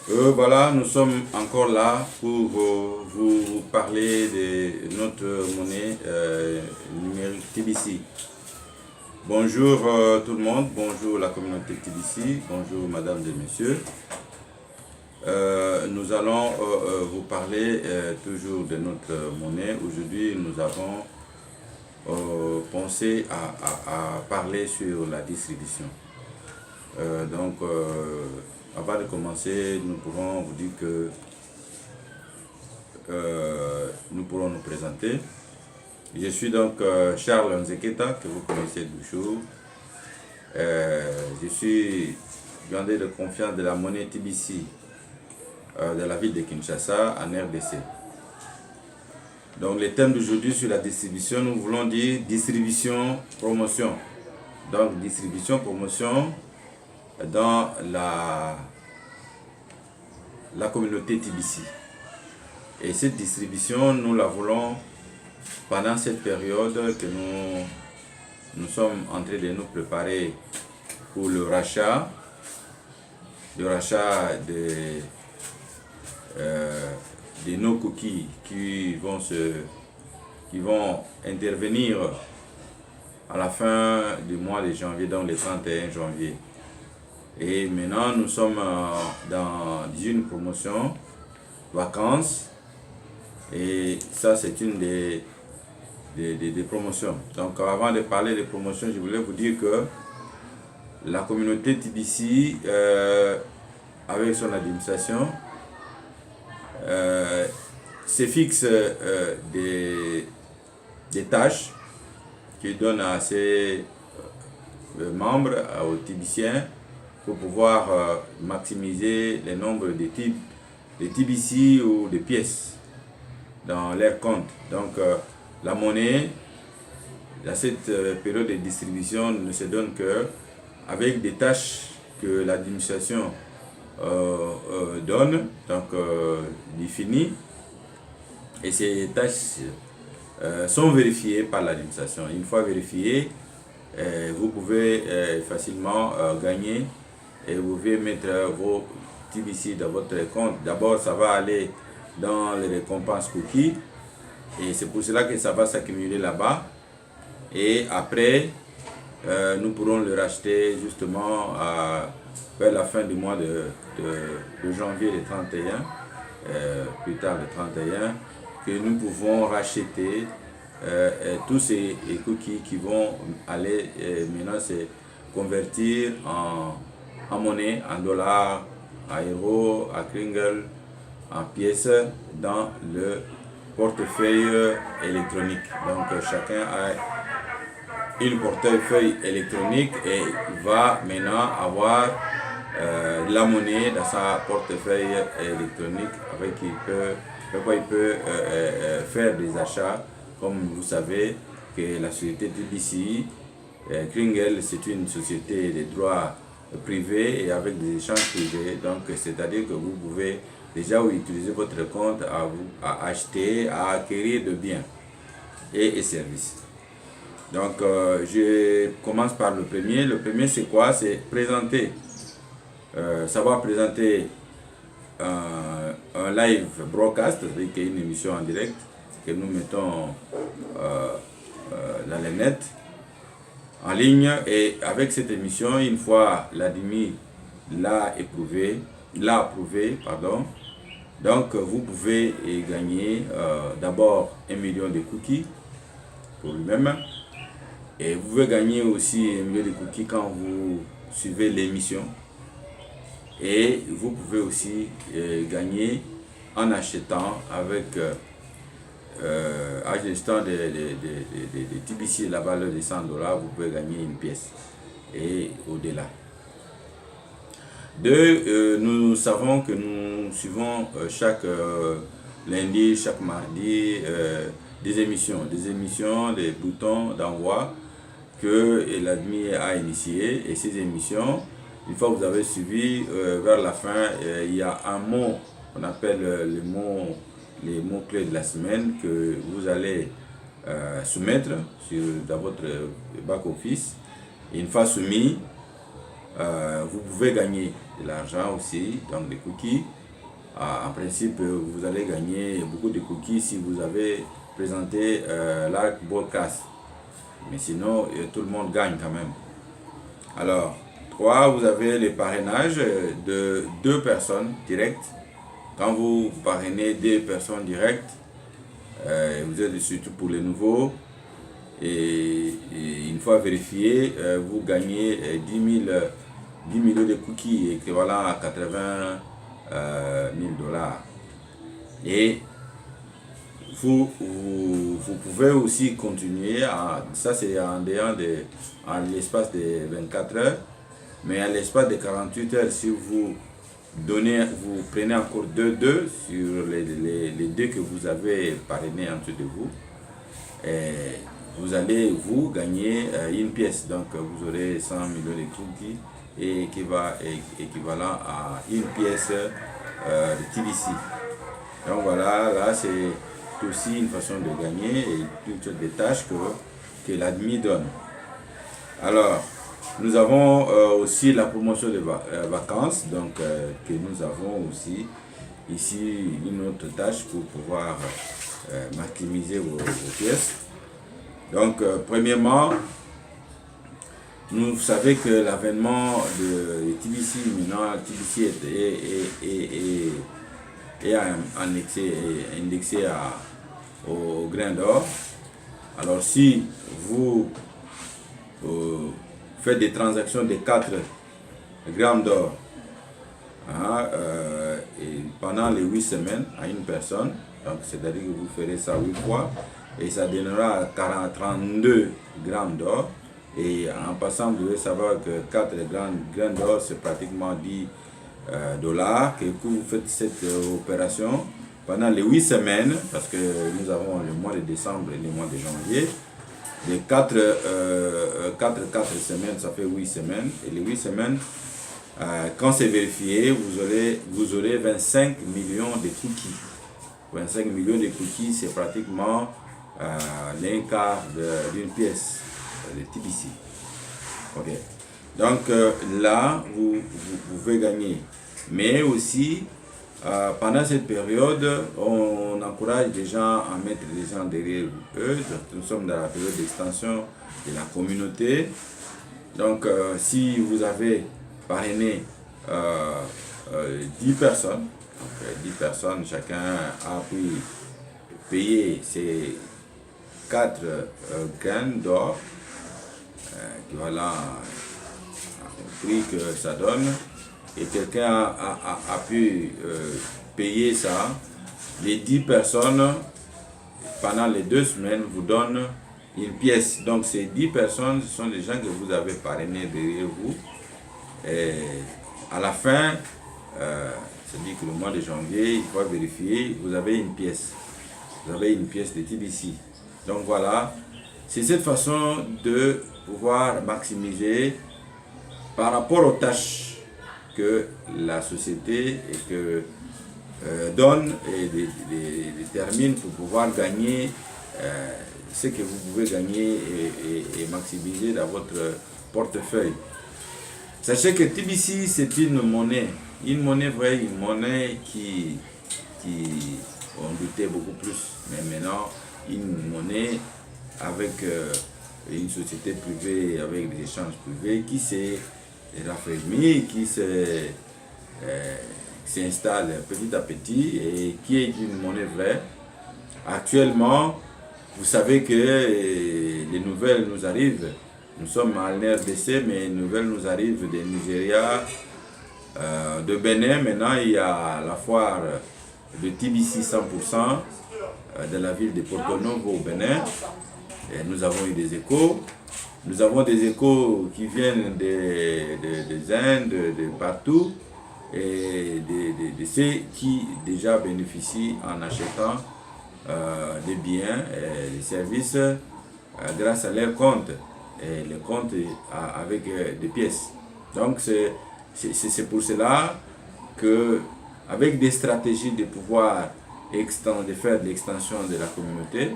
Voilà, nous sommes encore là pour vous parler de notre monnaie numérique TBC. Bonjour tout le monde, bonjour la communauté TBC, bonjour mesdames et messieurs. Nous allons vous parler toujours de notre monnaie. Aujourd'hui, nous avons pensé à parler sur la distribution. Avant de commencer, nous pourrons vous dire que nous pourrons nous présenter. Je suis donc Charles Nzeketa, que vous connaissez toujours. Je suis gardien de confiance de la monnaie TBC de la ville de Kinshasa en RDC. Donc le thème d'aujourd'hui sur la distribution, nous voulons dire distribution, promotion. Donc distribution, promotion dans la communauté TBC. Et cette distribution, nous la voulons pendant cette période que nous sommes en train de nous préparer pour le rachat de nos cookies qui vont intervenir à la fin du mois de janvier, donc le 31 janvier. Et maintenant, nous sommes dans une promotion vacances. Et ça, c'est une des promotions. Donc, avant de parler des promotions, je voulais vous dire que la communauté TBC, avec son administration, se fixe des tâches qui donnent à ses membres, aux TBCiens, pour pouvoir maximiser le nombre de TBC ou de pièces dans leur compte. Donc la monnaie, dans cette période de distribution, ne se donne que avec des tâches que l'administration donne, donc définies, et ces tâches sont vérifiées par l'administration. Une fois vérifiées, vous pouvez facilement gagner. Et vous pouvez mettre vos TBC dans votre compte. D'abord, ça va aller dans les récompenses cookies. Et c'est pour cela que ça va s'accumuler là-bas. Et après, nous pourrons le racheter justement vers la fin du mois de janvier le 31, plus tard le 31, que nous pouvons racheter tous ces cookies qui vont aller maintenant se convertir en monnaie, en dollars, en euros, en kringle, en pièces dans le portefeuille électronique. Donc chacun a une portefeuille électronique et va maintenant avoir la monnaie dans sa portefeuille électronique avec qui il peut faire des achats. Comme vous savez que la société TBC, Kringle, c'est une société de droit privé et avec des échanges privés, donc c'est-à-dire que vous pouvez déjà utiliser votre compte à acheter, à acquérir de biens et services. Donc je commence par le premier. Le premier, c'est quoi? C'est présenter, savoir présenter un live broadcast, c'est-à-dire qu'il y a une émission en direct que nous mettons dans les nets, en ligne, et avec cette émission, une fois l'ADMI l'a approuvé, donc vous pouvez gagner d'abord 1 million de cookies pour lui-même, et vous pouvez gagner aussi 1 million de cookies quand vous suivez l'émission, et vous pouvez aussi gagner en achetant avec achetant des TBC, la valeur de 100 $, vous pouvez gagner une pièce et au-delà. Nous savons que nous suivons chaque lundi, chaque mardi des émissions, des boutons d'envoi que l'ADMI a initié, et ces émissions, une fois que vous avez suivi, vers la fin, il y a un mot qu'on appelle les mots-clés de la semaine que vous allez soumettre dans votre back-office. Une fois soumis, vous pouvez gagner de l'argent aussi, donc des cookies. En principe, vous allez gagner beaucoup de cookies si vous avez présenté l'Arc Broadcast. Mais sinon, tout le monde gagne quand même. Alors, 3, vous avez le parrainage de 2 personnes directes. Quand vous parrainez 2 personnes directes, vous êtes surtout pour les nouveaux. Et une fois vérifié, vous gagnez 10 millions de cookies équivalent à 80 000 $. Et vous pouvez aussi continuer, ça c'est en l'espace de 24 heures, mais à l'espace de 48 heures, si vous prenez encore 2 sur les 2 que vous avez parrainés en dessous de vous, et vous allez gagner une pièce. Donc vous aurez 100 millions de cookies et équivalent à une pièce de TBC. Donc voilà, là c'est aussi une façon de gagner et toutes des tâches que l'admin donne. Alors, nous avons aussi la promotion de vacances, donc que nous avons aussi ici une autre tâche pour pouvoir maximiser vos pièces. Donc, premièrement, vous savez que l'avènement de TBC, maintenant, TBC est indexé au grain d'or. Alors, si vous faites des transactions de 4 grammes d'or et pendant les 8 semaines à une personne, donc c'est-à-dire que vous ferez ça 8 fois, et ça donnera 32 grammes d'or. Et en passant, vous devez savoir que 4 grammes d'or, c'est pratiquement 10 $. Que vous faites cette opération pendant les 8 semaines, parce que nous avons le mois de décembre et le mois de janvier. Les 4 semaines, ça fait 8 semaines. Et les 8 semaines, quand c'est vérifié, vous aurez 25 millions de cookies. 25 millions de cookies, c'est pratiquement l'un quart d'une pièce de TBC. Ok. Donc là, vous pouvez gagner. Mais aussi, pendant cette période, on encourage les gens à mettre les gens derrière eux. Nous sommes dans la période d'extension de la communauté. Donc, si vous avez parrainé 10 personnes, donc 10 personnes, chacun a pu payer ses 4 graines d'or, voilà le prix que ça donne, et quelqu'un a pu payer ça. Les 10 personnes, pendant les 2 semaines, vous donnent une pièce. Donc ces 10 personnes, ce sont des gens que vous avez parrainés derrière vous. Et à la fin, c'est-à-dire que le mois de janvier, il faut vérifier, vous avez une pièce. Vous avez une pièce de TBC. Donc voilà, c'est cette façon de pouvoir maximiser par rapport aux tâches que la société donne et détermine pour pouvoir gagner ce que vous pouvez gagner et maximiser dans votre portefeuille. Sachez que TBC, c'est une monnaie vraie, une monnaie qui on doutait beaucoup plus, mais maintenant une monnaie avec une société privée, avec des échanges privés qui s'est raffermie, qui s'installe petit à petit et qui est une monnaie vraie. Actuellement, vous savez que les nouvelles nous arrivent. Nous sommes en RDC, mais les nouvelles nous arrivent de Nigeria, de Bénin. Maintenant, il y a la foire de TBC 100% de la ville de Porto Novo au Bénin. Et nous avons eu des échos. Nous avons des échos qui viennent des Indes, de partout, et de ceux qui déjà bénéficient en achetant des biens et des services grâce à leur compte. Et le compte avec des pièces. Donc c'est pour cela que avec des stratégies de pouvoir de faire de l'extension de la communauté,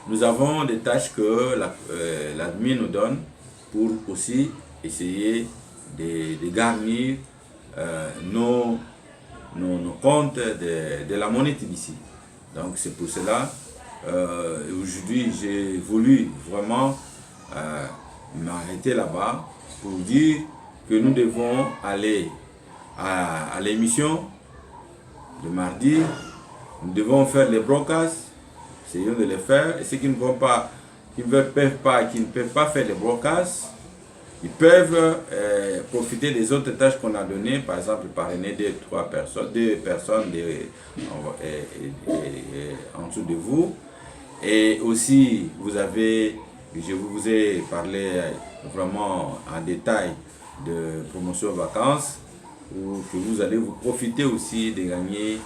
nous avons des tâches que l'admin nous donne pour aussi essayer de garnir nos comptes de la monnaie TBC. Donc c'est pour cela, aujourd'hui j'ai voulu vraiment m'arrêter là-bas pour dire que nous devons aller à l'émission de mardi, nous devons faire les broadcasts, essayons de les faire, et ceux qui ne vont pas, qui ne peuvent pas faire les broadcasts, ils peuvent profiter des autres tâches qu'on a données, par exemple parrainer deux personnes en dessous de vous. Et aussi, je vous ai parlé vraiment en détail de promotion vacances, où que vous allez vous profiter aussi de gagner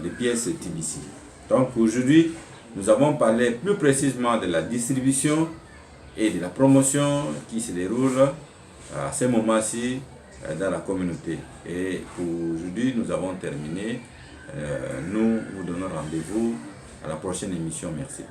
des pièces TBC. Donc aujourd'hui, nous avons parlé plus précisément de la distribution et de la promotion qui se déroule à ce moment-ci dans la communauté. Et aujourd'hui, nous avons terminé. Nous vous donnons rendez-vous à la prochaine émission. Merci.